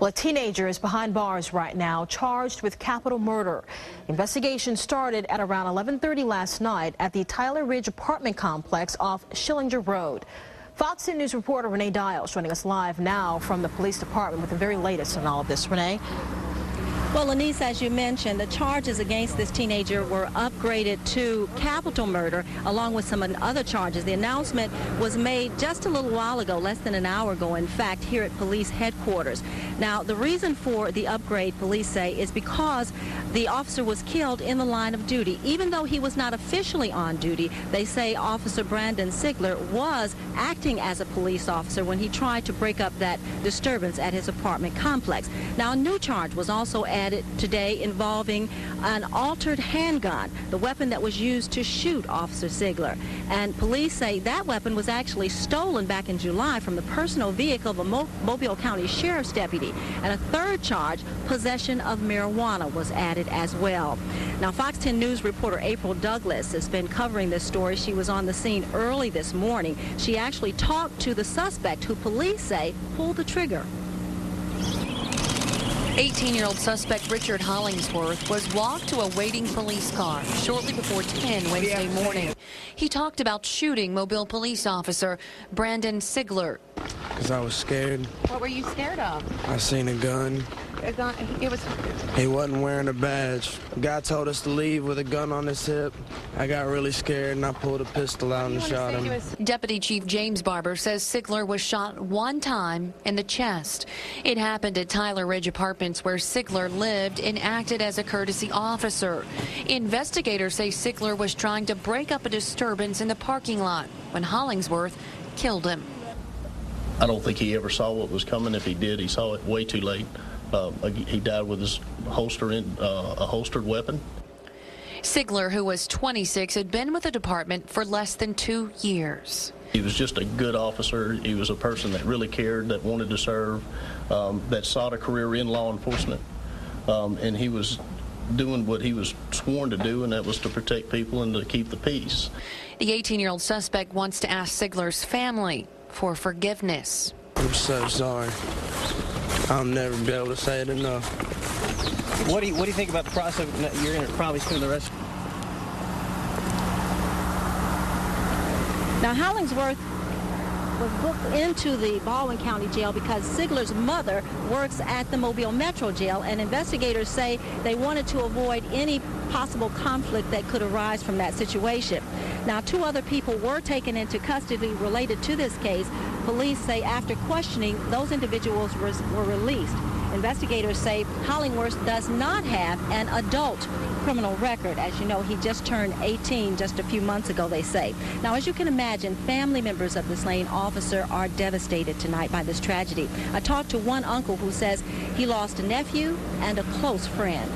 Well, a teenager is behind bars right now, charged with capital murder. Investigation started at around 11:30 last night at the Tyler Ridge apartment complex off Schillinger Road. Fox 10 News reporter Renee Dials joining us live now from the police department with the very latest on all of this. Renee? Well, Lenise, as you mentioned, the charges against this teenager were upgraded to capital murder, along with some other charges. The announcement was made just a little while ago, less than an hour ago, in fact, here at police headquarters. Now, the reason for the upgrade, police say, is because the officer was killed in the line of duty. Even though he was not officially on duty, they say Officer Brandon Sigler was acting as a police officer when he tried to break up that disturbance at his apartment complex. Now, a new charge was also added today involving an altered handgun, the weapon that was used to shoot Officer Sigler. And police say that weapon was actually stolen back in July from the personal vehicle of a Mobile County Sheriff's deputy. And a third charge, possession of marijuana, was added as well. Now, Fox 10 News reporter April Douglas has been covering this story. She was on the scene early this morning. She actually talked to the suspect, who police say pulled the trigger. 18-year-old suspect Richard Hollingsworth was walked to a waiting police car shortly before 10 Wednesday morning. He talked about shooting Mobile police officer Brandon Sigler. Because I was scared. What were you scared of? I seen a gun. A gun? He wasn't wearing a badge. The guy told us to leave with a gun on his hip. I got really scared and I pulled a pistol out and shot him. Deputy Chief James Barber says Sigler was shot one time in the chest. It happened at Tyler Ridge Apartments, where Sigler lived and acted as a courtesy officer. Investigators say Sigler was trying to break up a disturbance in the parking lot when Hollingsworth killed him. I don't think he ever saw what was coming. If he did, he saw it way too late. He died with his holster in a holstered weapon. Sigler, who was 26, had been with the department for less than 2 years. He was just a good officer. He was a person that really cared, that wanted to serve, that sought a career in law enforcement, and he was doing what he was sworn to do, and that was to protect people and to keep the peace. The 18-year-old suspect wants to ask Sigler's family for forgiveness. I'm so sorry. I'll never be able to say it enough. What do you think about the process? You're going to probably spend the rest. Now, Hollingsworth was booked into the Baldwin County Jail because Sigler's mother works at the Mobile Metro Jail, and investigators say they wanted to avoid any possible conflict that could arise from that situation. Now, 2 other people were taken into custody related to this case. Police say after questioning, those individuals were released. Investigators say Hollingsworth does not have an adult criminal record. As you know, he just turned 18 just a few months ago, they say. Now, as you can imagine, family members of the slain officer are devastated tonight by this tragedy. I talked to one uncle who says he lost a nephew and a close friend.